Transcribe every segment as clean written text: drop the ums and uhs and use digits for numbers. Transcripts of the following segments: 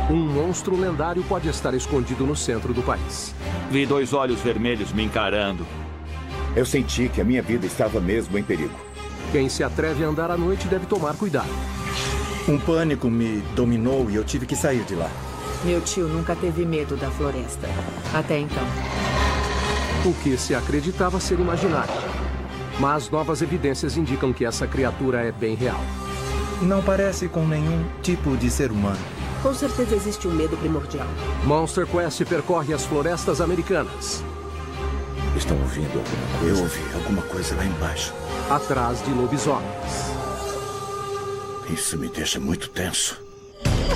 Um monstro lendário pode estar escondido no centro do país. Vi 2 olhos vermelhos me encarando. Eu senti que a minha vida estava mesmo em perigo. Quem se atreve a andar à noite deve tomar cuidado. Um pânico me dominou e eu tive que sair de lá. Meu tio nunca teve medo da floresta. Até então. O que se acreditava ser imaginário. Mas novas evidências indicam que essa criatura é bem real. Não parece com nenhum tipo de ser humano. Com certeza existe um medo primordial. Monster Quest percorre as florestas americanas. Estão ouvindo alguma coisa? Eu ouvi alguma coisa lá embaixo. Atrás de lobisomens. Isso me deixa muito tenso.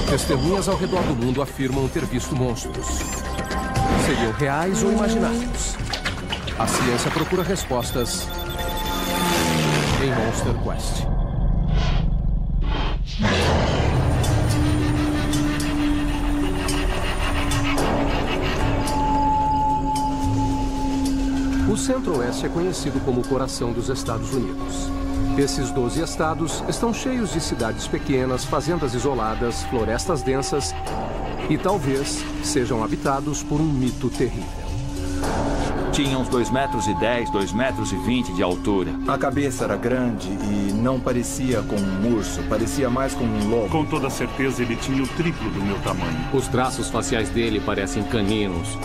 Testemunhas ao redor do mundo afirmam ter visto monstros. Seriam reais ou imaginários? A ciência procura respostas em Monster Quest. O Centro-Oeste é conhecido como o coração dos Estados Unidos. Esses 12 estados estão cheios de cidades pequenas, fazendas isoladas, florestas densas e talvez sejam habitados por um mito terrível. Tinha uns 2,10 metros, 2,20 metros de altura. A cabeça era grande e não parecia com um urso, parecia mais com um lobo. Com toda certeza ele tinha o triplo do meu tamanho. Os traços faciais dele parecem caninos,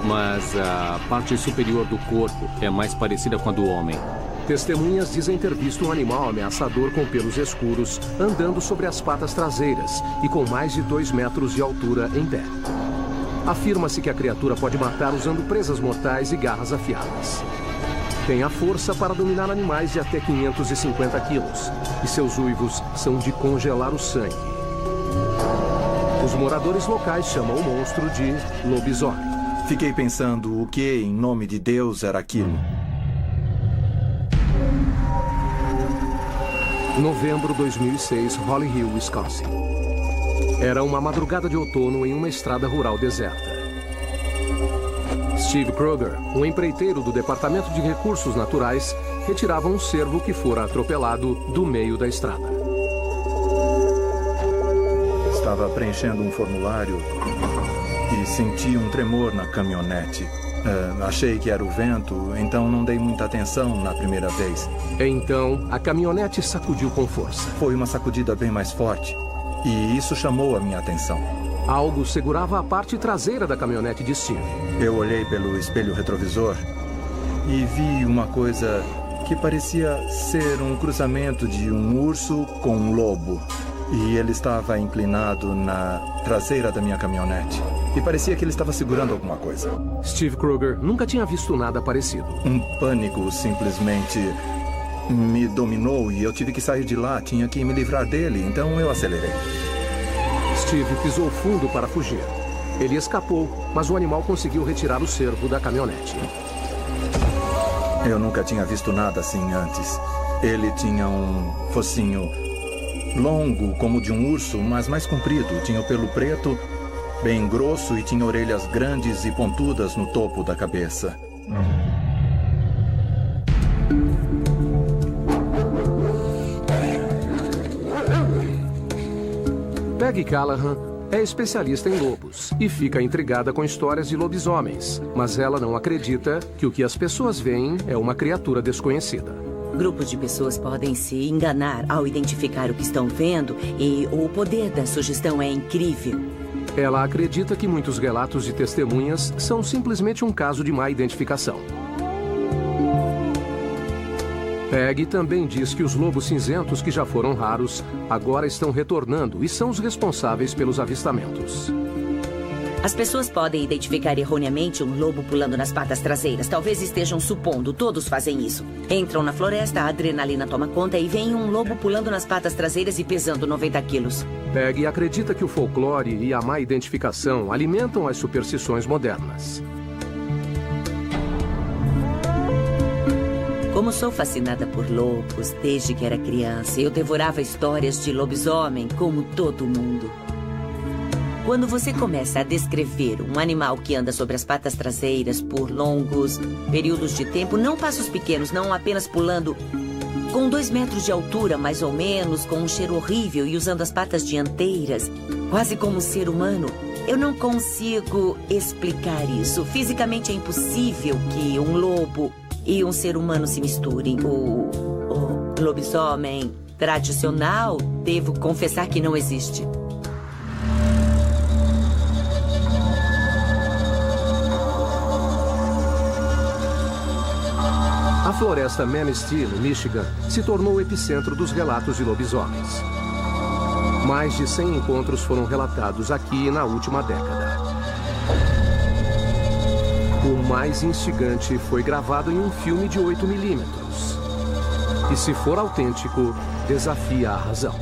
mas a parte superior do corpo é mais parecida com a do homem. Testemunhas dizem ter visto um animal ameaçador com pelos escuros, andando sobre as patas traseiras e com mais de 2 metros de altura em pé. Afirma-se que a criatura pode matar usando presas mortais e garras afiadas. Tem a força para dominar animais de até 550 quilos, e seus uivos são de congelar o sangue. Os moradores locais chamam o monstro de lobisomem. Fiquei pensando o que, em nome de Deus, era aquilo. Novembro 2006, Holly Hill, Wisconsin. Era uma madrugada de outono em uma estrada rural deserta. Steve Kroger, um empreiteiro do Departamento de Recursos Naturais, retirava um cervo que fora atropelado do meio da estrada. Estava preenchendo um formulário e senti um tremor na caminhonete. Achei que era o vento, então não dei muita atenção na primeira vez. Então, a caminhonete sacudiu com força. Foi uma sacudida bem mais forte, e isso chamou a minha atenção. Algo segurava a parte traseira da caminhonete de Steve. Eu olhei pelo espelho retrovisor e vi uma coisa que parecia ser um cruzamento de um urso com um lobo. E ele estava inclinado na traseira da minha caminhonete. E parecia que ele estava segurando alguma coisa. Steve Kroger nunca tinha visto nada parecido. Um pânico simplesmente me dominou e eu tive que sair de lá. Tinha que me livrar dele, então eu acelerei. Steve pisou fundo para fugir. Ele escapou, mas o animal conseguiu retirar o cervo da caminhonete. Eu nunca tinha visto nada assim antes. Ele tinha um focinho longo, como de um urso, mas mais comprido. Tinha o pelo preto, bem grosso, e tinha orelhas grandes e pontudas no topo da cabeça. Peggy Callahan é especialista em lobos e fica intrigada com histórias de lobisomens, mas ela não acredita que o que as pessoas veem é uma criatura desconhecida. Grupos de pessoas podem se enganar ao identificar o que estão vendo e o poder da sugestão é incrível. Ela acredita que muitos relatos de testemunhas são simplesmente um caso de má identificação. Peggy também diz que os lobos cinzentos, que já foram raros, agora estão retornando e são os responsáveis pelos avistamentos. As pessoas podem identificar erroneamente um lobo pulando nas patas traseiras. Talvez estejam supondo, todos fazem isso. Entram na floresta, a adrenalina toma conta e vem um lobo pulando nas patas traseiras e pesando 90 quilos. Peggy acredita que o folclore e a má identificação alimentam as superstições modernas. Como sou fascinada por lobos desde que era criança, eu devorava histórias de lobisomem como todo mundo. Quando você começa a descrever um animal que anda sobre as patas traseiras por longos períodos de tempo, não passos pequenos, não apenas pulando Com 2 metros de altura, mais ou menos, com um cheiro horrível e usando as patas dianteiras, quase como um ser humano. Eu não consigo explicar isso. Fisicamente é impossível que um lobo e um ser humano se misturem. O lobisomem tradicional, devo confessar que não existe. A floresta Manistee, no Michigan, se tornou o epicentro dos relatos de lobisomens. Mais de 100 encontros foram relatados aqui na última década. O mais instigante foi gravado em um filme de 8mm. E se for autêntico, desafia a razão.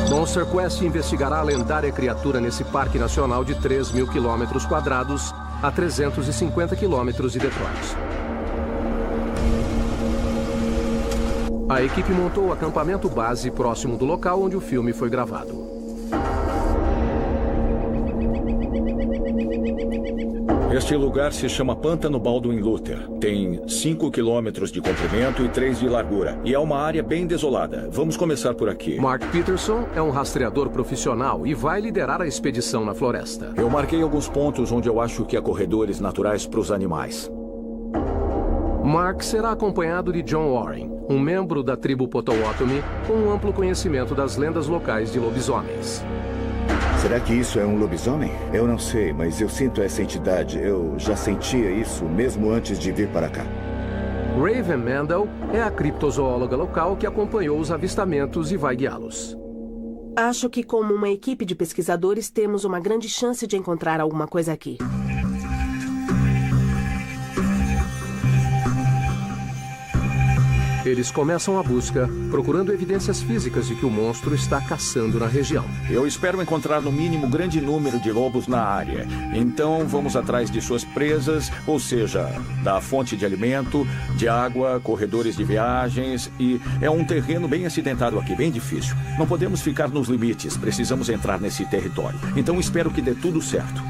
Monster Quest investigará a lendária criatura nesse parque nacional de 3.000 km², a 350 km de Detroit. A equipe montou o acampamento base próximo do local onde o filme foi gravado. Este lugar se chama Pântano Baldwin Luther. Tem 5 quilômetros de comprimento e 3 de largura. E é uma área bem desolada. Vamos começar por aqui. Mark Peterson é um rastreador profissional e vai liderar a expedição na floresta. Eu marquei alguns pontos onde eu acho que há corredores naturais para os animais. Mark será acompanhado de John Warren, um membro da tribo Potawatomi com um amplo conhecimento das lendas locais de lobisomens. Será que isso é um lobisomem? Eu não sei, mas eu sinto essa entidade. Eu já sentia isso mesmo antes de vir para cá. Raven Mendel é a criptozoóloga local que acompanhou os avistamentos e vai guiá-los. Acho que como uma equipe de pesquisadores temos uma grande chance de encontrar alguma coisa aqui. Eles começam a busca, procurando evidências físicas de que o monstro está caçando na região. Eu espero encontrar no mínimo grande número de lobos na área. Então vamos atrás de suas presas, ou seja, da fonte de alimento, de água, corredores de viagens e é um terreno bem acidentado aqui, bem difícil. Não podemos ficar nos limites, precisamos entrar nesse território. Então espero que dê tudo certo.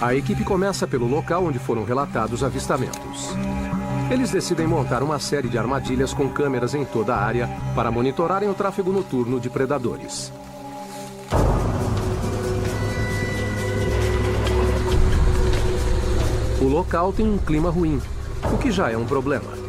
A equipe começa pelo local onde foram relatados avistamentos. Eles decidem montar uma série de armadilhas com câmeras em toda a área para monitorarem o tráfego noturno de predadores. O local tem um clima ruim, o que já é um problema.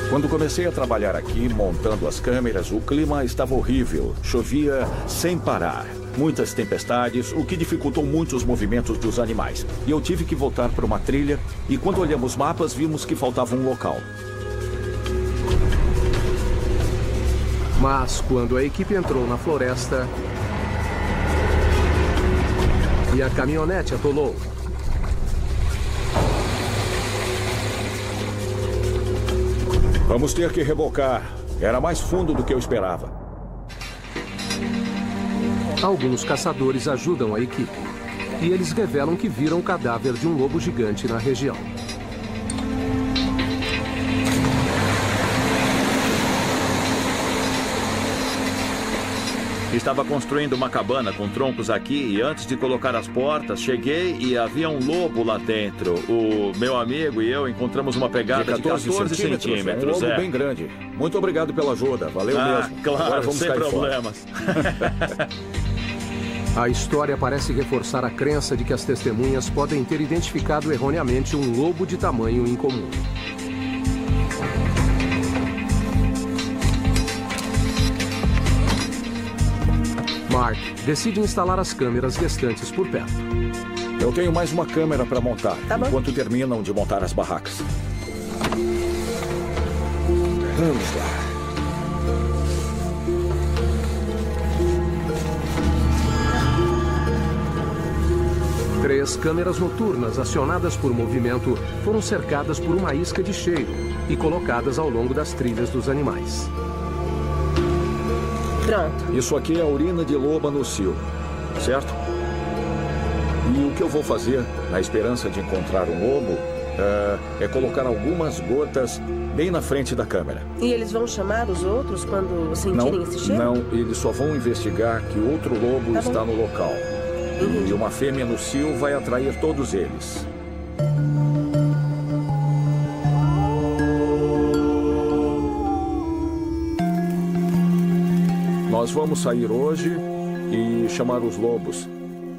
Quando comecei a trabalhar aqui, montando as câmeras, o clima estava horrível. Chovia sem parar. Muitas tempestades, o que dificultou muito os movimentos dos animais. E eu tive que voltar para uma trilha e quando olhamos mapas, vimos que faltava um local. Mas quando a equipe entrou na floresta e a caminhonete atolou, vamos ter que rebocar. Era mais fundo do que eu esperava. Alguns caçadores ajudam a equipe. E eles revelam que viram o cadáver de um lobo gigante na região. Estava construindo uma cabana com troncos aqui e antes de colocar as portas, cheguei e havia um lobo lá dentro. O meu amigo e eu encontramos uma pegada de 14 centímetros. Um lobo bem grande. Muito obrigado pela ajuda. Valeu mesmo. Claro, agora vamos sem problemas. A história parece reforçar a crença de que as testemunhas podem ter identificado erroneamente um lobo de tamanho incomum. Mark decide instalar as câmeras restantes por perto. Eu tenho mais uma câmera para montar, enquanto terminam de montar as barracas. Vamos lá. Três câmeras noturnas acionadas por movimento foram cercadas por uma isca de cheiro e colocadas ao longo das trilhas dos animais. Pronto. Isso aqui é a urina de loba no cio, certo? E o que eu vou fazer, na esperança de encontrar um lobo, é colocar algumas gotas bem na frente da câmera. E eles vão chamar os outros quando sentirem esse cheiro? Não, eles só vão investigar que outro lobo está no local. E uma fêmea no cio vai atrair todos eles. Nós vamos sair hoje e chamar os lobos.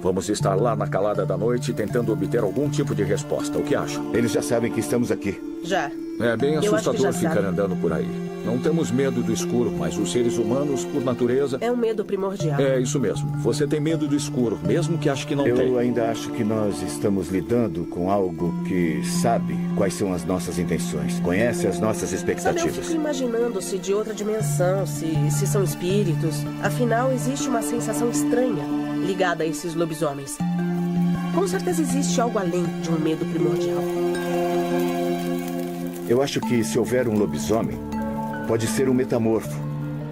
Vamos estar lá na calada da noite tentando obter algum tipo de resposta. O que acham? Eles já sabem que estamos aqui. Já. É bem assustador ficar sabe. andando por aí. Não temos medo do escuro, mas os seres humanos, por natureza... É um medo primordial. É isso mesmo. Você tem medo do escuro, mesmo que ache que não tem. Eu ainda acho que nós estamos lidando com algo que sabe quais são as nossas intenções, conhece as nossas Sabe, eu expectativas. fico imaginando se de outra dimensão, se são espíritos. Afinal, existe uma sensação estranha ligada a esses lobisomens. Com certeza existe algo além de um medo primordial. Eu acho que se houver um lobisomem, pode ser um metamorfo,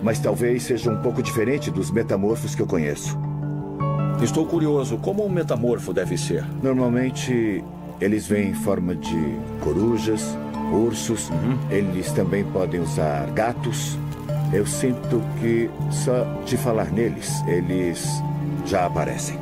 mas talvez seja um pouco diferente dos metamorfos que eu conheço. Estou curioso, como um metamorfo deve ser? Normalmente, eles vêm em forma de corujas, ursos, eles também podem usar gatos. Eu sinto que só de falar neles, eles já aparecem.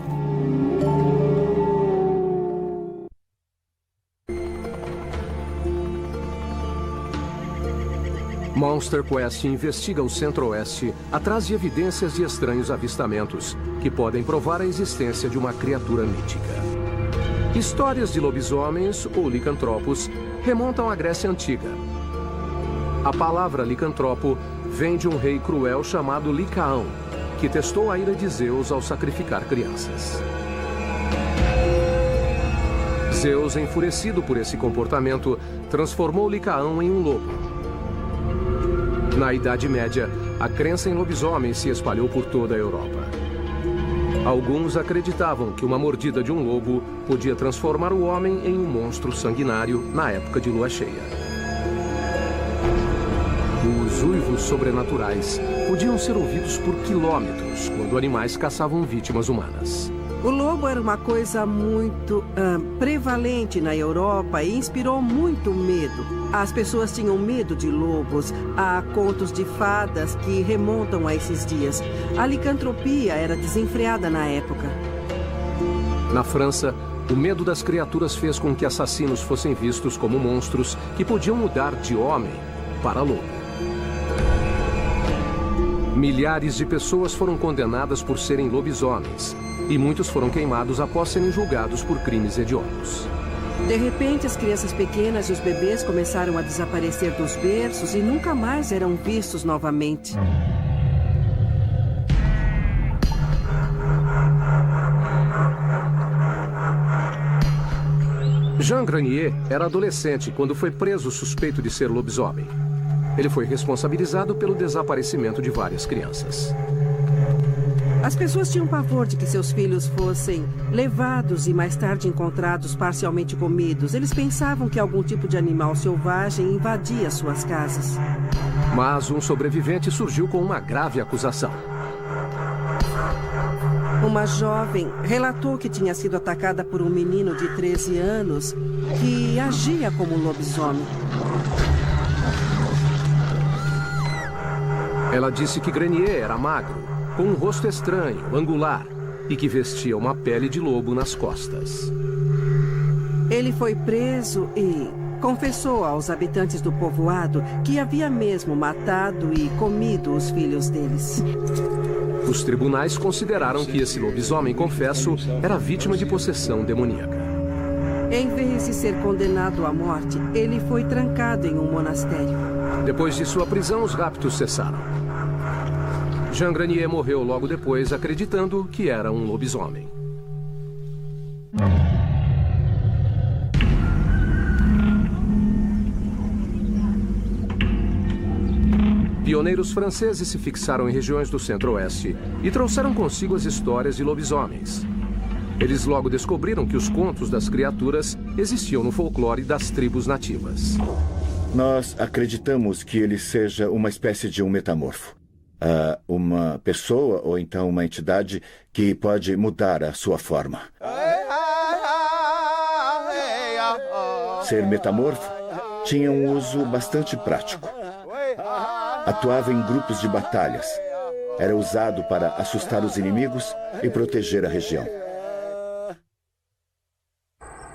Monster Quest investiga o Centro-Oeste atrás de evidências de estranhos avistamentos que podem provar a existência de uma criatura mítica. Histórias de lobisomens ou licantropos remontam à Grécia Antiga. A palavra licantropo vem de um rei cruel chamado Licaão, que testou a ira de Zeus ao sacrificar crianças. Zeus, enfurecido por esse comportamento, transformou Licaão em um lobo. Na Idade Média, a crença em lobisomens se espalhou por toda a Europa. Alguns acreditavam que uma mordida de um lobo podia transformar o homem em um monstro sanguinário na época de lua cheia. Os uivos sobrenaturais podiam ser ouvidos por quilômetros quando animais caçavam vítimas humanas. O lobo era uma coisa muito prevalente na Europa e inspirou muito medo. As pessoas tinham medo de lobos. Há contos de fadas que remontam a esses dias. A licantropia era desenfreada na época. Na França, o medo das criaturas fez com que assassinos fossem vistos como monstros que podiam mudar de homem para lobo. Milhares de pessoas foram condenadas por serem lobisomens. E muitos foram queimados após serem julgados por crimes hediondos. De repente, as crianças pequenas e os bebês começaram a desaparecer dos berços e nunca mais eram vistos novamente. Jean Granier era adolescente quando foi preso suspeito de ser lobisomem. Ele foi responsabilizado pelo desaparecimento de várias crianças. As pessoas tinham pavor de que seus filhos fossem levados e mais tarde encontrados parcialmente comidos. Eles pensavam que algum tipo de animal selvagem invadia suas casas. Mas um sobrevivente surgiu com uma grave acusação. Uma jovem relatou que tinha sido atacada por um menino de 13 anos que agia como um lobisomem. Ela disse que Granier era magro, com um rosto estranho, angular, e que vestia uma pele de lobo nas costas. Ele foi preso e confessou aos habitantes do povoado que havia mesmo matado e comido os filhos deles. Os tribunais consideraram que esse lobisomem confesso era vítima de possessão demoníaca. Em vez de ser condenado à morte, ele foi trancado em um monastério. Depois de sua prisão, os raptos cessaram. Jean Granier morreu logo depois, acreditando que era um lobisomem. Pioneiros franceses se fixaram em regiões do Centro-Oeste e trouxeram consigo as histórias de lobisomens. Eles logo descobriram que os contos das criaturas existiam no folclore das tribos nativas. Nós acreditamos que ele seja uma espécie de um metamorfo. Uma pessoa ou então uma entidade que pode mudar a sua forma. Ser metamorfo tinha um uso bastante prático. Atuava em grupos de batalhas. Era usado para assustar os inimigos e proteger a região.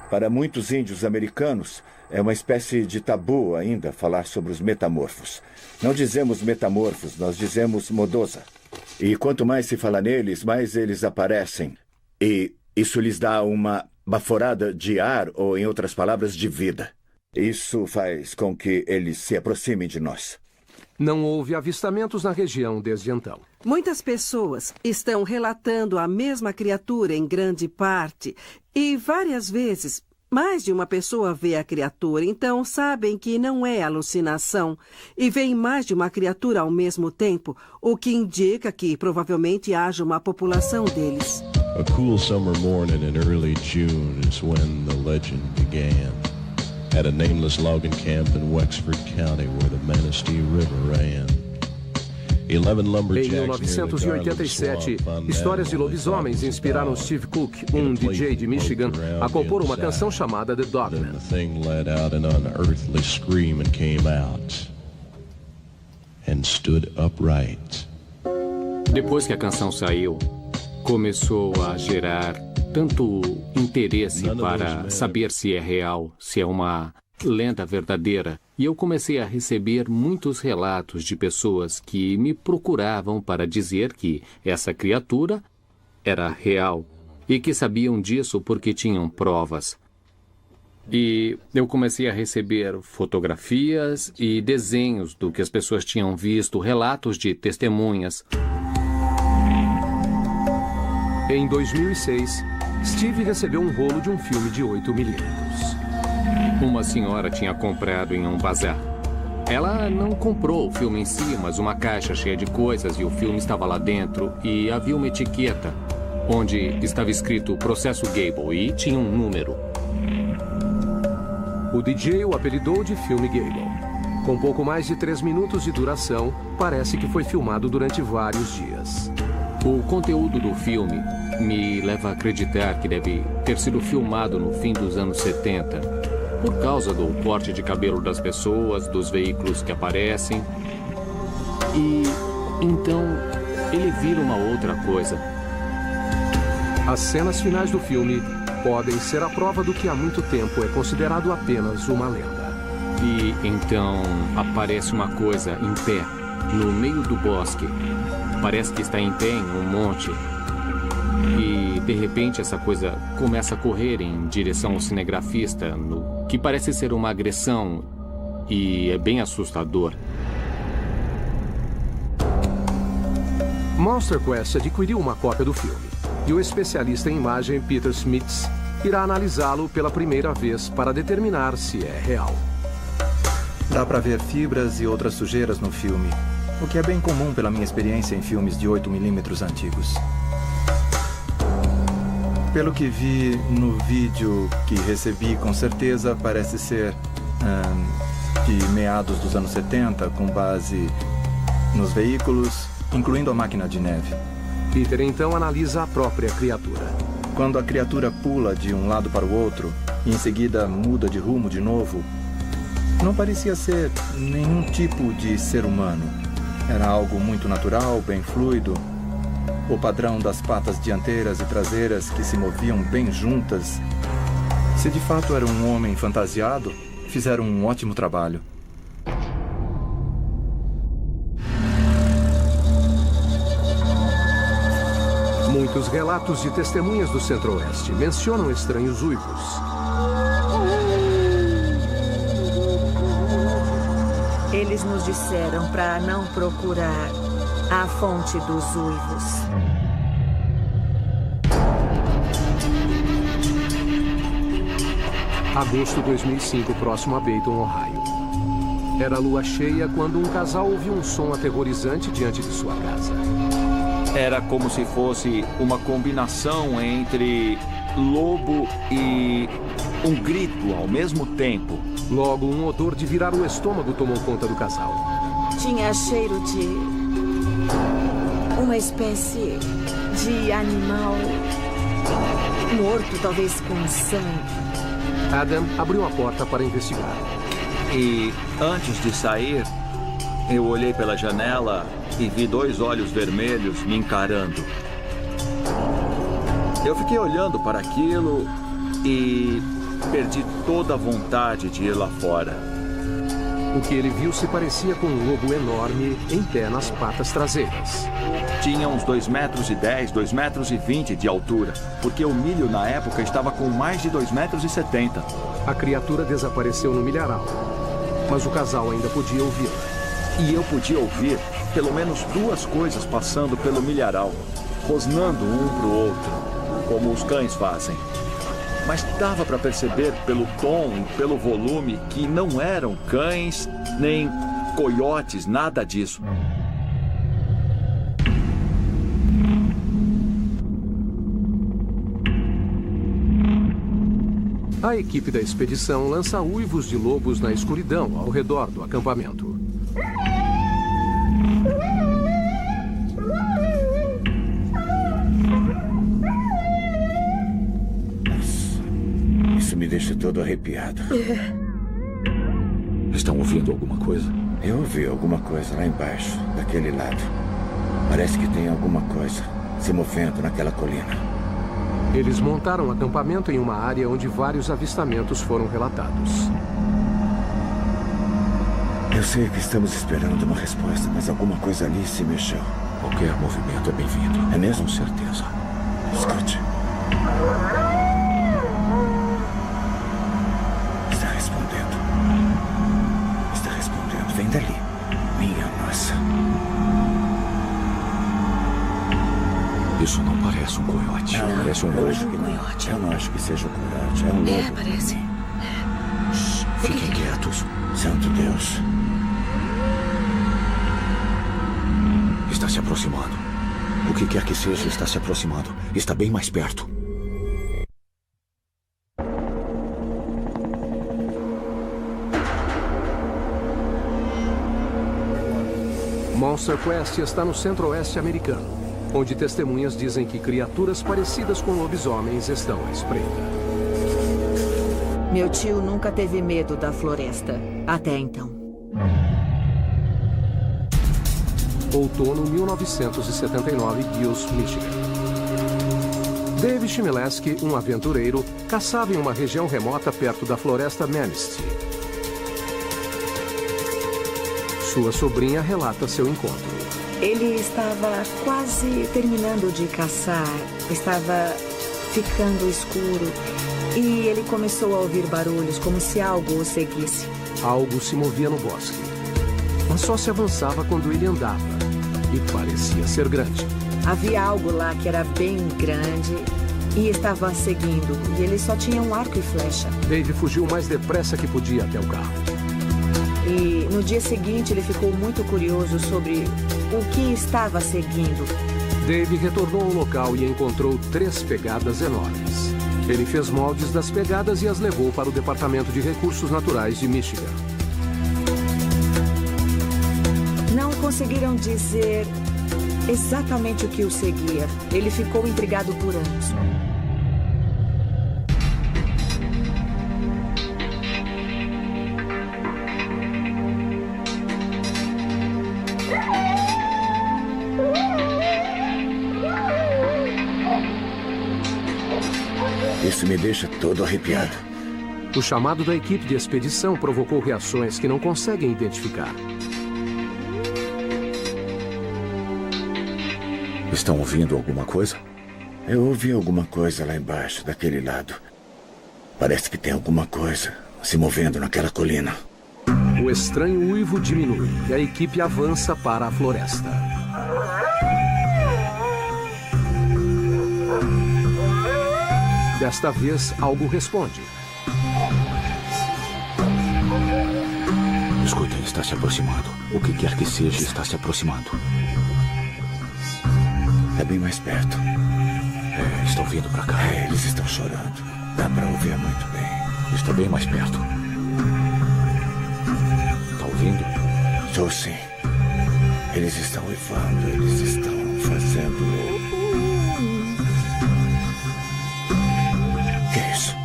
Para muitos índios americanos, é uma espécie de tabu ainda falar sobre os metamorfos. Não dizemos metamorfos, nós dizemos modosa. E quanto mais se fala neles, mais eles aparecem. E isso lhes dá uma baforada de ar, ou, em outras palavras, de vida. Isso faz com que eles se aproximem de nós. Não houve avistamentos na região desde então. Muitas pessoas estão relatando a mesma criatura em grande parte. E várias vezes, mais de uma pessoa vê a criatura, então sabem que não é alucinação. E veem mais de uma criatura ao mesmo tempo, o que indica que provavelmente haja uma população deles. A cool summer morning in early June is when the legend began. At a nameless logging camp in Wexford County where the Manistee River ran. Em 1987, histórias de lobisomens inspiraram Steve Cook, um DJ de Michigan, a compor uma canção chamada The Dogman. The thing let out an unearthly scream and came out and stood upright. Depois que a canção saiu, começou a gerar tanto interesse para saber se é real, se é uma lenda verdadeira. E eu comecei a receber muitos relatos de pessoas que me procuravam para dizer que essa criatura era real e que sabiam disso porque tinham provas. E eu comecei a receber fotografias e desenhos do que as pessoas tinham visto, relatos de testemunhas. Em 2006, Steve recebeu um rolo de um filme de 8mm. Uma senhora tinha comprado em um bazar. Ela não comprou o filme em si, mas uma caixa cheia de coisas e o filme estava lá dentro e havia uma etiqueta onde estava escrito Processo Gable e tinha um número. O DJ o apelidou de filme Gable. Com pouco mais de 3 minutos de duração, parece que foi filmado durante vários dias. O conteúdo do filme me leva a acreditar que deve ter sido filmado no fim dos anos 70, por causa do corte de cabelo das pessoas, dos veículos que aparecem. E então ele vira uma outra coisa. As cenas finais do filme podem ser a prova do que há muito tempo é considerado apenas uma lenda. E então aparece uma coisa em pé, no meio do bosque. Parece que está em pé em um monte. E, de repente, essa coisa começa a correr em direção ao cinegrafista, no que parece ser uma agressão. E é bem assustador. Monster Quest adquiriu uma cópia do filme. E o especialista em imagem Peter Smits irá analisá-lo pela primeira vez para determinar se é real. Dá para ver fibras e outras sujeiras no filme, o que é bem comum pela minha experiência em filmes de 8mm antigos. Pelo que vi no vídeo que recebi, com certeza parece ser de meados dos anos 70, com base nos veículos, incluindo a máquina de neve. Peter então analisa a própria criatura. Quando a criatura pula de um lado para o outro e em seguida muda de rumo de novo, não parecia ser nenhum tipo de ser humano. Era algo muito natural, bem fluido. O padrão das patas dianteiras e traseiras que se moviam bem juntas. Se de fato era um homem fantasiado, fizeram um ótimo trabalho. Muitos relatos de testemunhas do Centro-Oeste mencionam estranhos uivos. Eles nos disseram para não procurar a fonte dos uivos. Agosto de 2005, próximo a Dayton, Ohio. Era lua cheia quando um casal ouviu um som aterrorizante diante de sua casa. Era como se fosse uma combinação entre lobo e um grito ao mesmo tempo. Logo, um odor de virar o estômago tomou conta do casal. Tinha cheiro de uma espécie de animal morto, talvez com sangue. Adam abriu a porta para investigar. E antes de sair, eu olhei pela janela e vi 2 olhos vermelhos me encarando. Eu fiquei olhando para aquilo e perdi toda a vontade de ir lá fora. O que ele viu se parecia com um lobo enorme em pé nas patas traseiras. Tinha uns 2,10 metros, 2,20 metros de altura, porque o milho na época estava com mais de 2,70 metros. A criatura desapareceu no milharal, mas o casal ainda podia ouvi-la. E eu podia ouvir pelo menos 2 coisas passando pelo milharal, rosnando um para o outro, como os cães fazem. Mas dava para perceber pelo tom e pelo volume que não eram cães, nem coiotes, nada disso. A equipe da expedição lança uivos de lobos na escuridão ao redor do acampamento. Isso me deixa todo arrepiado. Estão ouvindo alguma coisa? Eu ouvi alguma coisa lá embaixo, daquele lado. Parece que tem alguma coisa se movendo naquela colina. Eles montaram acampamento em uma área onde vários avistamentos foram relatados. Eu sei que estamos esperando uma resposta, mas alguma coisa ali se mexeu. Qualquer movimento é bem-vindo. É mesmo? Com certeza. Escute. Está respondendo. Está respondendo. Vem dali. Minha nossa. Isso não parece um coiote. Não, parece um lobo. Eu não acho que seja um coiote. É um lobo. Parece. Shhh, fiquem quietos. Santo Deus. Está se aproximando. O que quer que seja está se aproximando. Está bem mais perto. Monster Quest está no centro-oeste americano, onde testemunhas dizem que criaturas parecidas com lobisomens estão à espreita. Meu tio nunca teve medo da floresta, até então. Outono 1979, Gills, Michigan. Dave Chmielewski, um aventureiro, caçava em uma região remota perto da floresta Manistee. Sua sobrinha relata seu encontro. Ele estava quase terminando de caçar, estava ficando escuro e ele começou a ouvir barulhos como se algo o seguisse. Algo se movia no bosque, mas só se avançava quando ele andava e parecia ser grande. Havia algo lá que era bem grande e estava seguindo e ele só tinha um arco e flecha. Dave fugiu o mais depressa que podia até o carro. E no dia seguinte ele ficou muito curioso sobre o que estava seguindo. Dave retornou ao local e encontrou 3 pegadas enormes. Ele fez moldes das pegadas e as levou para o Departamento de Recursos Naturais de Michigan. Não conseguiram dizer exatamente o que o seguia. Ele ficou intrigado por anos. Isso me deixa todo arrepiado. O chamado da equipe de expedição provocou reações que não conseguem identificar. Estão ouvindo alguma coisa? Eu ouvi alguma coisa lá embaixo, daquele lado. Parece que tem alguma coisa se movendo naquela colina. O estranho uivo diminui e a equipe avança para a floresta. Desta vez, algo responde. Escutem, está se aproximando. O que quer que seja está se aproximando. É bem mais perto. Estão vindo para cá. Eles estão chorando. Dá para ouvir muito bem. Está bem mais perto. Está ouvindo? Estou sim. Eles estão uivando, eles estão fazendo... Que é isso?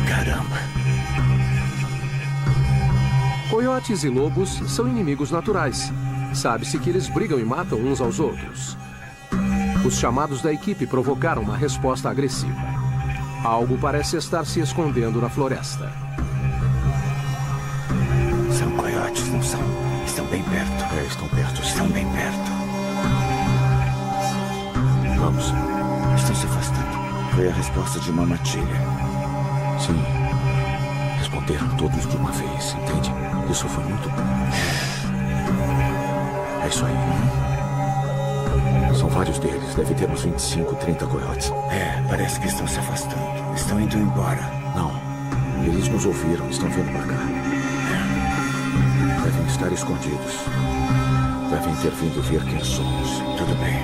Caramba. Coiotes e lobos são inimigos naturais. Sabe-se que eles brigam e matam uns aos outros. Os chamados da equipe provocaram uma resposta agressiva. Algo parece estar se escondendo na floresta. não são. Estão bem perto. Estão perto. Estão bem perto. Vamos. Estão se afastando. Foi a resposta de uma matilha. Sim. Responderam todos de uma vez, entende? Isso foi muito bom. É isso aí. São vários deles. Deve ter uns 25, 30 coiotes. Parece que estão se afastando. Estão indo embora. Não. Eles nos ouviram. Estão vindo para cá. Devem estar escondidos. Devem ter vindo ver quem somos. Tudo bem.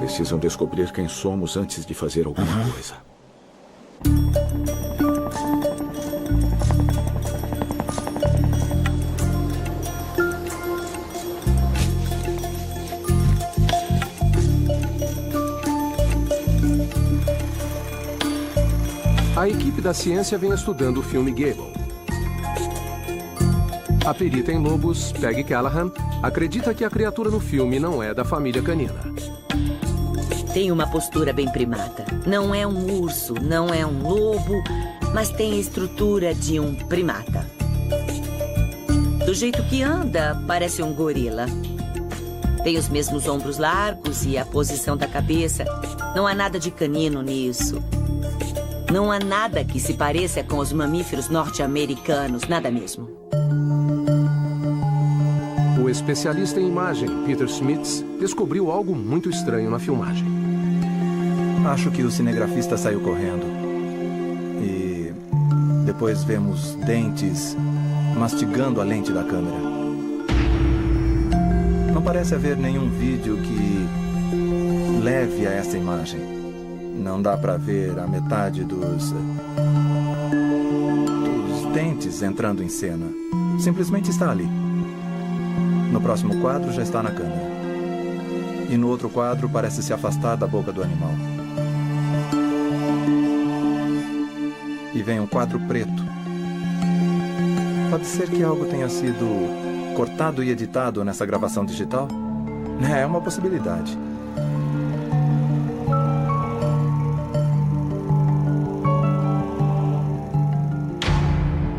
Precisam descobrir quem somos antes de fazer alguma coisa. A equipe da ciência vem estudando o filme Gable. A perita em lobos, Peggy Callahan, acredita que a criatura no filme não é da família canina. Tem uma postura bem primata. Não é um urso, não é um lobo, mas tem a estrutura de um primata. Do jeito que anda, parece um gorila. Tem os mesmos ombros largos e a posição da cabeça. Não há nada de canino nisso. Não há nada que se pareça com os mamíferos norte-americanos, nada mesmo. O especialista em imagem, Peter Smits, descobriu algo muito estranho na filmagem. Acho que o cinegrafista saiu correndo. E depois vemos dentes mastigando a lente da câmera. Não parece haver nenhum vídeo que leve a essa imagem. Não dá para ver a metade dos dentes entrando em cena. Simplesmente está ali. No próximo quadro já está na câmera. E no outro quadro parece se afastar da boca do animal. E vem um quadro preto. Pode ser que algo tenha sido cortado e editado nessa gravação digital? É uma possibilidade.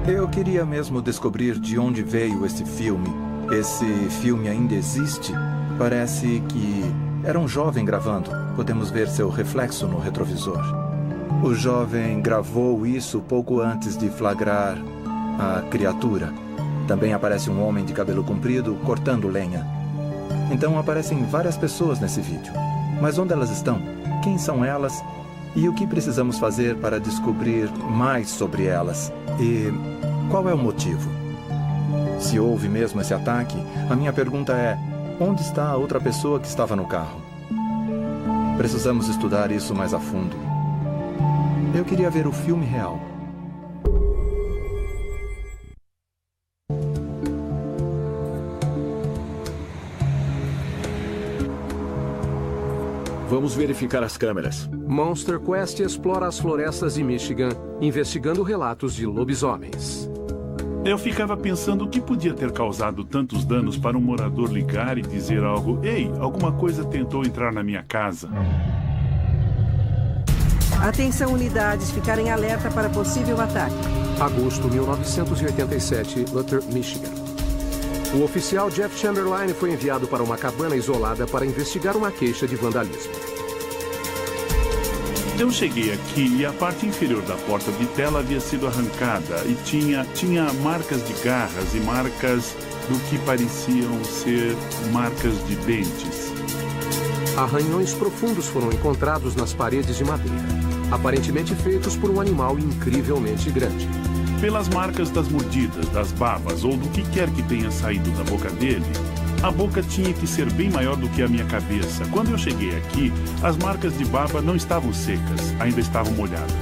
Eu queria mesmo descobrir de onde veio esse filme. Esse filme ainda existe? Parece que era um jovem gravando. Podemos ver seu reflexo no retrovisor. O jovem gravou isso pouco antes de flagrar a criatura. Também aparece um homem de cabelo comprido cortando lenha. Então aparecem várias pessoas nesse vídeo. Mas onde elas estão? Quem são elas? E o que precisamos fazer para descobrir mais sobre elas? E qual é o motivo? Se houve mesmo esse ataque, a minha pergunta é: onde está a outra pessoa que estava no carro? Precisamos estudar isso mais a fundo. Eu queria ver o filme real. Vamos verificar as câmeras. Monster Quest explora as florestas de Michigan, investigando relatos de lobisomens. Eu ficava pensando o que podia ter causado tantos danos para um morador ligar e dizer algo: "Ei, alguma coisa tentou entrar na minha casa." Atenção, unidades, ficarem alerta para possível ataque. Agosto 1987, Luther, Michigan. O oficial Jeff Chamberlain foi enviado para uma cabana isolada para investigar uma queixa de vandalismo. Eu cheguei aqui e a parte inferior da porta de tela havia sido arrancada e tinha marcas de garras e marcas do que pareciam ser marcas de dentes. Arranhões profundos foram encontrados nas paredes de madeira, aparentemente feitos por um animal incrivelmente grande. Pelas marcas das mordidas, das babas ou do que quer que tenha saído da boca dele, a boca tinha que ser bem maior do que a minha cabeça. Quando eu cheguei aqui, as marcas de baba não estavam secas, ainda estavam molhadas.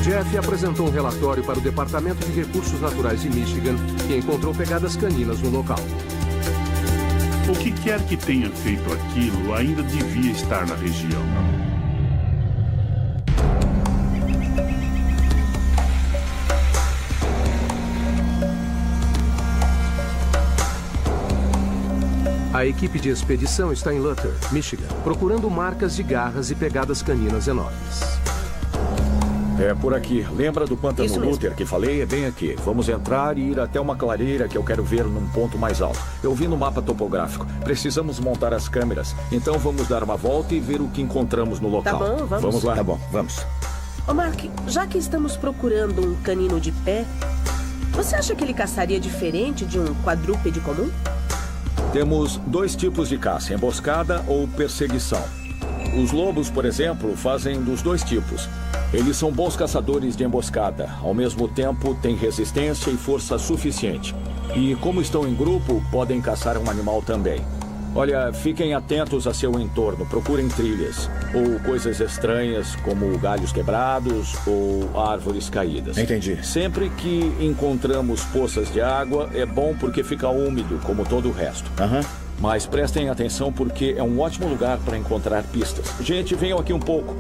Jeff apresentou um relatório para o Departamento de Recursos Naturais de Michigan, que encontrou pegadas caninas no local. O que quer que tenha feito aquilo ainda devia estar na região. A equipe de expedição está em Luther, Michigan, procurando marcas de garras e pegadas caninas enormes. É por aqui. Lembra do pântano Luther que falei? É bem aqui. Vamos entrar e ir até uma clareira que eu quero ver num ponto mais alto. Eu vi no mapa topográfico. Precisamos montar as câmeras. Então vamos dar uma volta e ver o que encontramos no local. Tá bom, vamos. Vamos lá. Tá bom, vamos. Ô, Mark, já que estamos procurando um canino de pé, você acha que ele caçaria diferente de um quadrúpede comum? Temos 2 tipos de caça, emboscada ou perseguição. Os lobos, por exemplo, fazem dos 2 tipos. Eles são bons caçadores de emboscada. Ao mesmo tempo, têm resistência e força suficiente. E como estão em grupo, podem caçar um animal também. Olha, fiquem atentos a seu entorno. Procurem trilhas. Ou coisas estranhas, como galhos quebrados ou árvores caídas. Entendi. Sempre que encontramos poças de água, é bom porque fica úmido, como todo o resto. Mas prestem atenção porque é um ótimo lugar para encontrar pistas. Gente, venham aqui um pouco.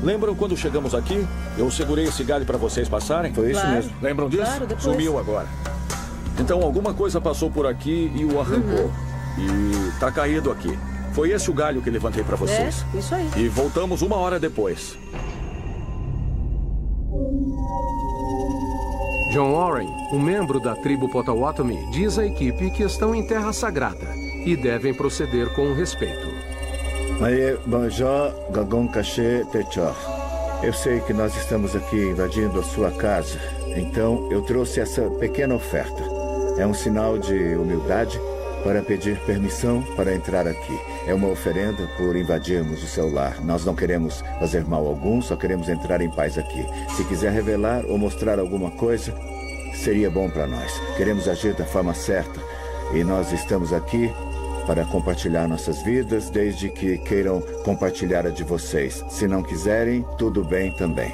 Lembram quando chegamos aqui? Eu segurei esse galho para vocês passarem? Foi isso mesmo. Lembram disso? Claro, depois. Sumiu agora. Então alguma coisa passou por aqui e o arrancou. E tá caído aqui. Foi esse o galho que levantei para vocês. É, isso aí. E voltamos 1 hora depois. John Warren, um membro da tribo Potawatomi, diz à equipe que estão em terra sagrada e devem proceder com respeito. Eu sei que nós estamos aqui invadindo a sua casa, então eu trouxe essa pequena oferta. É um sinal de humildade para pedir permissão para entrar aqui. É uma oferenda por invadirmos o seu lar. Nós não queremos fazer mal algum, só queremos entrar em paz aqui. Se quiser revelar ou mostrar alguma coisa, seria bom para nós. Queremos agir da forma certa e nós estamos aqui para compartilhar nossas vidas, desde que queiram compartilhar a de vocês. Se não quiserem, tudo bem também.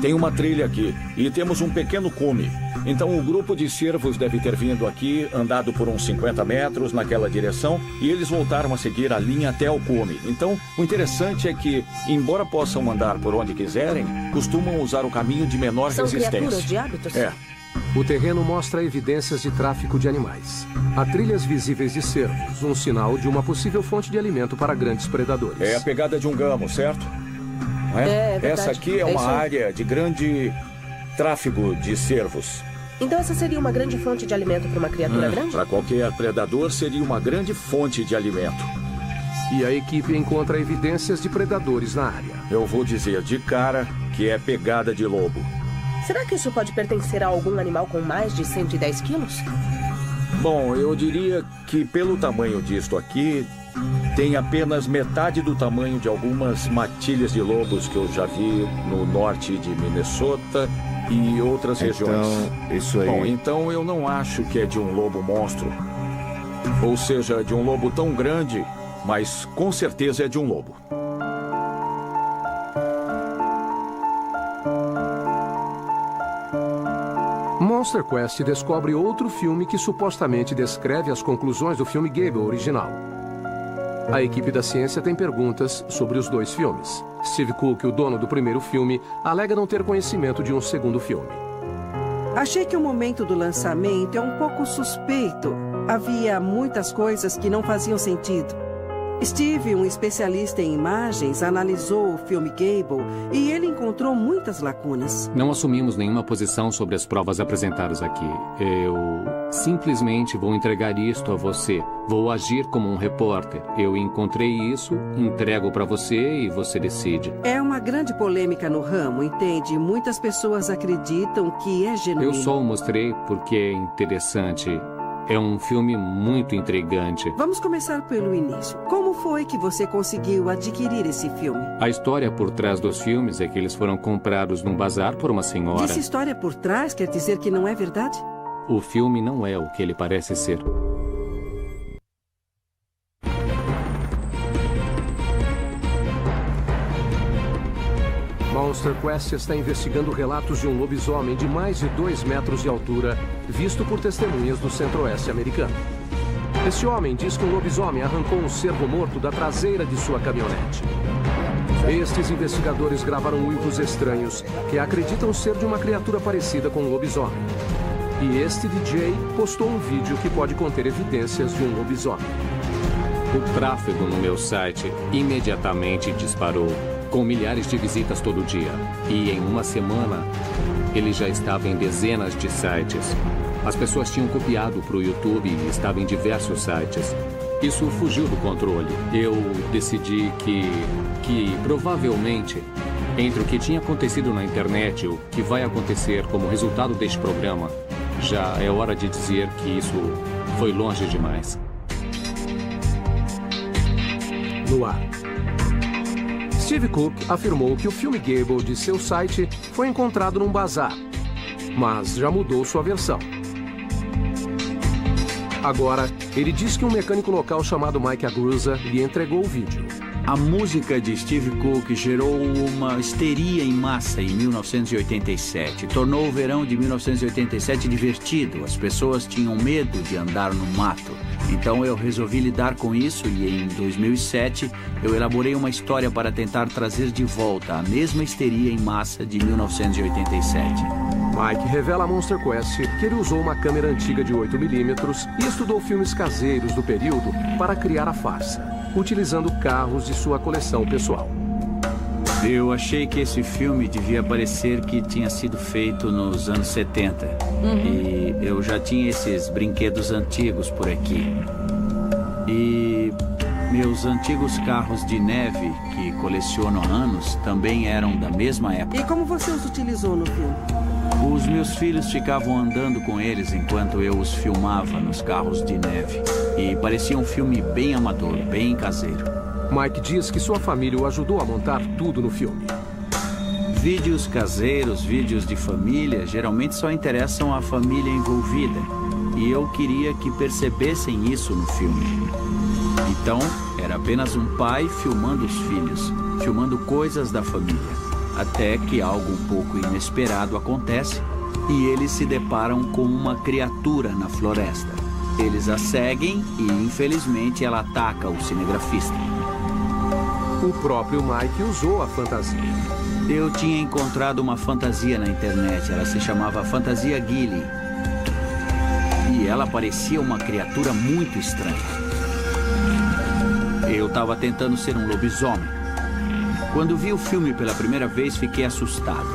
Tem uma trilha aqui e temos um pequeno cume. Então o grupo de cervos deve ter vindo aqui, andado por uns 50 metros naquela direção e eles voltaram a seguir a linha até o cume. Então o interessante é que, embora possam andar por onde quiserem, costumam usar o caminho de menor resistência. São criaturas de hábitos? É. O terreno mostra evidências de tráfico de animais. Há trilhas visíveis de cervos, um sinal de uma possível fonte de alimento para grandes predadores. É a pegada de um gamo, certo? É verdade. Essa aqui é uma área de grande tráfego de cervos. Então essa seria uma grande fonte de alimento para uma criatura grande? Para qualquer predador seria uma grande fonte de alimento. E a equipe encontra evidências de predadores na área. Eu vou dizer de cara que é pegada de lobo. Será que isso pode pertencer a algum animal com mais de 110 quilos? Bom, eu diria que pelo tamanho disto aqui, tem apenas metade do tamanho de algumas matilhas de lobos que eu já vi no norte de Minnesota e outras regiões. Então, isso aí... Bom, então eu não acho que é de um lobo monstro. Ou seja, de um lobo tão grande, mas com certeza é de um lobo. Monster Quest descobre outro filme que supostamente descreve as conclusões do filme Gable original. A equipe da ciência tem perguntas sobre os 2 filmes. Steve Cook, o dono do primeiro filme, alega não ter conhecimento de um segundo filme. Achei que o momento do lançamento é um pouco suspeito. Havia muitas coisas que não faziam sentido. Steve, um especialista em imagens, analisou o filme Gable e ele encontrou muitas lacunas. Não assumimos nenhuma posição sobre as provas apresentadas aqui. Eu simplesmente vou entregar isto a você. Vou agir como um repórter. Eu encontrei isso, entrego para você e você decide. É uma grande polêmica no ramo, entende? Muitas pessoas acreditam que é genuíno. Eu só o mostrei porque é interessante. É um filme muito intrigante. Vamos começar pelo início. Como foi que você conseguiu adquirir esse filme? A história por trás dos filmes é que eles foram comprados num bazar por uma senhora. Disse história por trás quer dizer que não é verdade? O filme não é o que ele parece ser. Monster Quest está investigando relatos de um lobisomem de mais de 2 metros de altura, visto por testemunhas do centro-oeste americano. Esse homem diz que um lobisomem arrancou um cervo morto da traseira de sua caminhonete. Estes investigadores gravaram uivos estranhos que acreditam ser de uma criatura parecida com um lobisomem. E este DJ postou um vídeo que pode conter evidências de um lobisomem. O tráfego no meu site imediatamente disparou, com milhares de visitas todo dia. E em uma semana, ele já estava em dezenas de sites. As pessoas tinham copiado para o YouTube e estava em diversos sites. Isso fugiu do controle. Eu decidi que provavelmente, entre o que tinha acontecido na internet e o que vai acontecer como resultado deste programa, já é hora de dizer que isso foi longe demais. No ar. Steve Cook afirmou que o filme Gable de seu site foi encontrado num bazar, mas já mudou sua versão. Agora, ele diz que um mecânico local chamado Mike Aguirre lhe entregou o vídeo. A música de Steve Cook gerou uma histeria em massa em 1987. Tornou o verão de 1987 divertido. As pessoas tinham medo de andar no mato. Então eu resolvi lidar com isso e em 2007 eu elaborei uma história para tentar trazer de volta a mesma histeria em massa de 1987. Mike revela a Monster Quest que ele usou uma câmera antiga de 8mm e estudou filmes caseiros do período para criar a farsa, utilizando carros de sua coleção pessoal. Eu achei que esse filme devia parecer que tinha sido feito nos anos 70. E eu já tinha esses brinquedos antigos por aqui. E meus antigos carros de neve, que coleciono há anos, também eram da mesma época. E como você os utilizou no filme? Os meus filhos ficavam andando com eles enquanto eu os filmava nos carros de neve. E parecia um filme bem amador, bem caseiro. Mike diz que sua família o ajudou a montar tudo no filme. Vídeos caseiros, vídeos de família, geralmente só interessam a família envolvida. E eu queria que percebessem isso no filme. Então, era apenas um pai filmando os filhos, filmando coisas da família. Até que algo um pouco inesperado acontece e eles se deparam com uma criatura na floresta. Eles a seguem e, infelizmente, ela ataca o cinegrafista. O próprio Mike usou a fantasia. Eu tinha encontrado uma fantasia na internet. Ela se chamava Fantasia Gilly. E ela parecia uma criatura muito estranha. Eu estava tentando ser um lobisomem. Quando vi o filme pela primeira vez, fiquei assustado,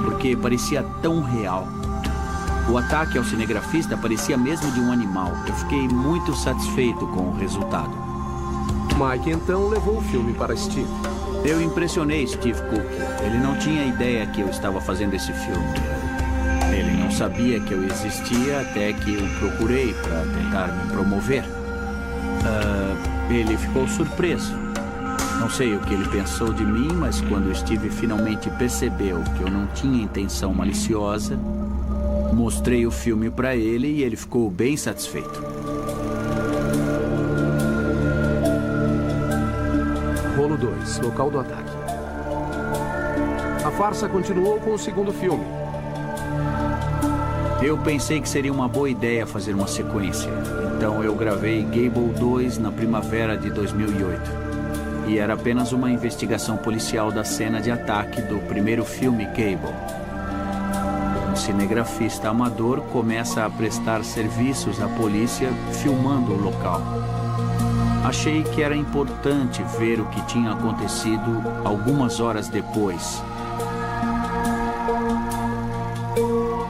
porque parecia tão real. O ataque ao cinegrafista parecia mesmo de um animal. Eu fiquei muito satisfeito com o resultado. Mike então levou o filme para Steve. Eu impressionei Steve Cook. Ele não tinha ideia que eu estava fazendo esse filme. Ele não sabia que eu existia até que eu procurei para tentar me promover. Ele ficou surpreso. Não sei o que ele pensou de mim, mas quando Steve finalmente percebeu que eu não tinha intenção maliciosa, mostrei o filme para ele e ele ficou bem satisfeito. Rolo 2, local do ataque. A farsa continuou com o segundo filme. Eu pensei que seria uma boa ideia fazer uma sequência. Então eu gravei Gable 2 na primavera de 2008. E era apenas uma investigação policial da cena de ataque do primeiro filme Gable. Um cinegrafista amador começa a prestar serviços à polícia filmando o local. Achei que era importante ver o que tinha acontecido algumas horas depois.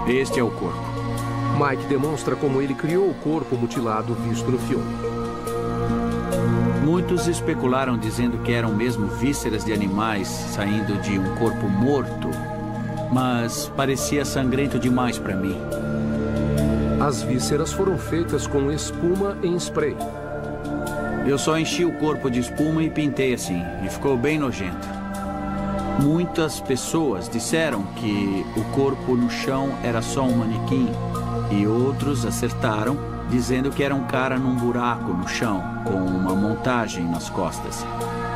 Este é o corpo. Mike demonstra como ele criou o corpo mutilado visto no filme. Muitos especularam dizendo que eram mesmo vísceras de animais saindo de um corpo morto, mas parecia sangrento demais para mim. As vísceras foram feitas com espuma em spray. Eu só enchi o corpo de espuma e pintei assim, e ficou bem nojento. Muitas pessoas disseram que o corpo no chão era só um manequim, e outros acertaram, dizendo que era um cara num buraco no chão, com uma montagem nas costas.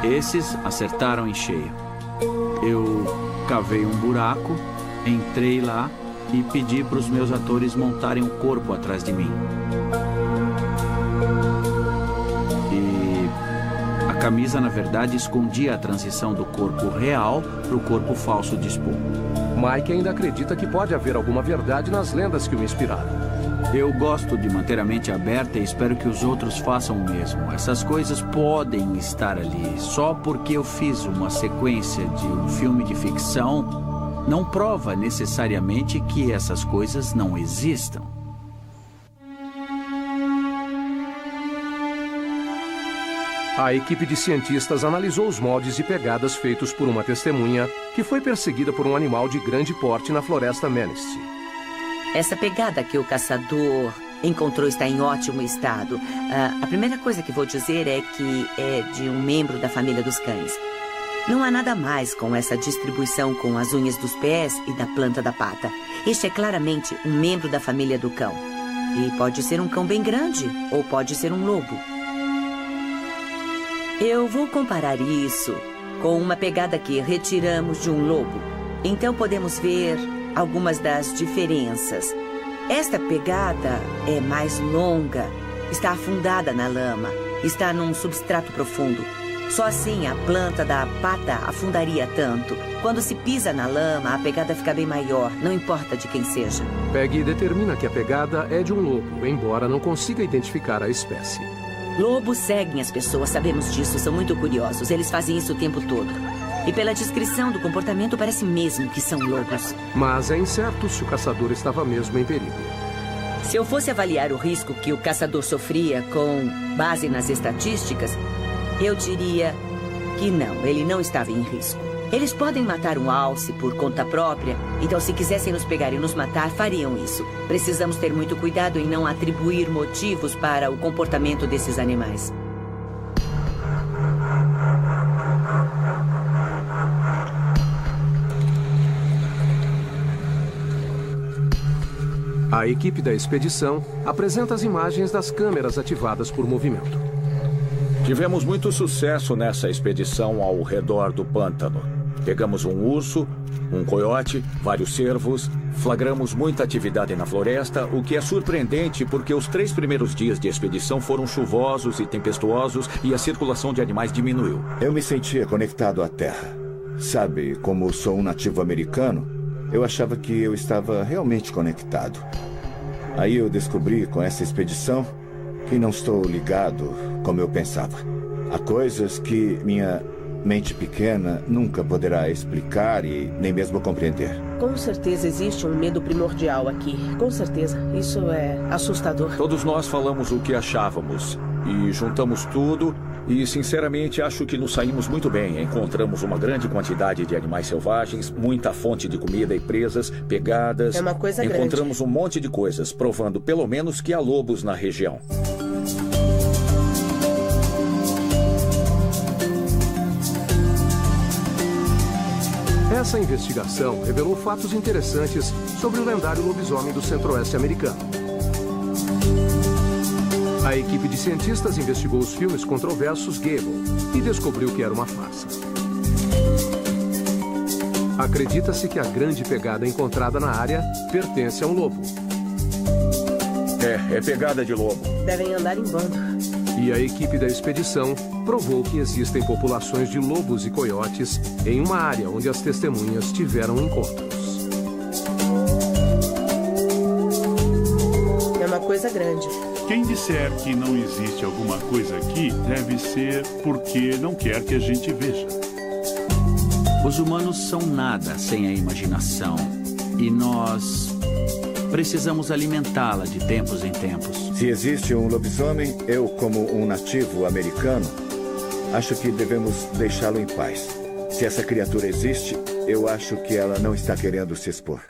Esses acertaram em cheio. Eu cavei um buraco, entrei lá e pedi para os meus atores montarem um corpo atrás de mim. E a camisa, na verdade, escondia a transição do corpo real para o corpo falso de espuma. Mike ainda acredita que pode haver alguma verdade nas lendas que o inspiraram. Eu gosto de manter a mente aberta e espero que os outros façam o mesmo. Essas coisas podem estar ali. Só porque eu fiz uma sequência de um filme de ficção, não prova necessariamente que essas coisas não existam. A equipe de cientistas analisou os moldes e pegadas feitos por uma testemunha que foi perseguida por um animal de grande porte na floresta Manistee. Essa pegada que o caçador encontrou está em ótimo estado. A primeira coisa que vou dizer é que é de um membro da família dos cães. Não há nada mais com essa distribuição com as unhas dos pés e da planta da pata. Este é claramente um membro da família do cão. E pode ser um cão bem grande ou pode ser um lobo. Eu vou comparar isso com uma pegada que retiramos de um lobo. Então podemos ver algumas das diferenças. Esta pegada é mais longa, está afundada na lama, está num substrato profundo. Só assim a planta da pata afundaria tanto. Quando se pisa na lama, a pegada fica bem maior, não importa de quem seja. Peggy determina que a pegada é de um lobo, embora não consiga identificar a espécie. Lobos seguem as pessoas, sabemos disso, são muito curiosos. Eles fazem isso o tempo todo. E pela descrição do comportamento, parece mesmo que são lobos. Mas é incerto se o caçador estava mesmo em perigo. Se eu fosse avaliar o risco que o caçador sofria com base nas estatísticas, eu diria que não, ele não estava em risco. Eles podem matar um alce por conta própria, então se quisessem nos pegar e nos matar, fariam isso. Precisamos ter muito cuidado em não atribuir motivos para o comportamento desses animais. A equipe da expedição apresenta as imagens das câmeras ativadas por movimento. Tivemos muito sucesso nessa expedição ao redor do pântano. Pegamos um urso, um coiote, vários cervos, flagramos muita atividade na floresta, o que é surpreendente porque os 3 primeiros dias de expedição foram chuvosos e tempestuosos e a circulação de animais diminuiu. Eu me sentia conectado à terra. Sabe, como sou um nativo americano, eu achava que eu estava realmente conectado. Aí eu descobri com essa expedição que não estou ligado como eu pensava. Há coisas que minha mente pequena nunca poderá explicar e nem mesmo compreender. Com certeza existe um medo primordial aqui. Com certeza. Isso é assustador. Todos nós falamos o que achávamos e juntamos tudo e, sinceramente, acho que nos saímos muito bem. Encontramos uma grande quantidade de animais selvagens, muita fonte de comida e presas, pegadas. É uma coisa grande. Encontramos um monte de coisas, provando pelo menos que há lobos na região. Essa investigação revelou fatos interessantes sobre o lendário lobisomem do centro-oeste americano. A equipe de cientistas investigou os filmes controversos Gable e descobriu que era uma farsa. Acredita-se que a grande pegada encontrada na área pertence a um lobo. É pegada de lobo. Devem andar em bando. E a equipe da expedição provou que existem populações de lobos e coiotes em uma área onde as testemunhas tiveram encontros. É uma coisa grande. Quem disser que não existe alguma coisa aqui, deve ser porque não quer que a gente veja. Os humanos são nada sem a imaginação. E nós precisamos alimentá-la de tempos em tempos. Se existe um lobisomem, eu, como um nativo americano, acho que devemos deixá-lo em paz. Se essa criatura existe, eu acho que ela não está querendo se expor.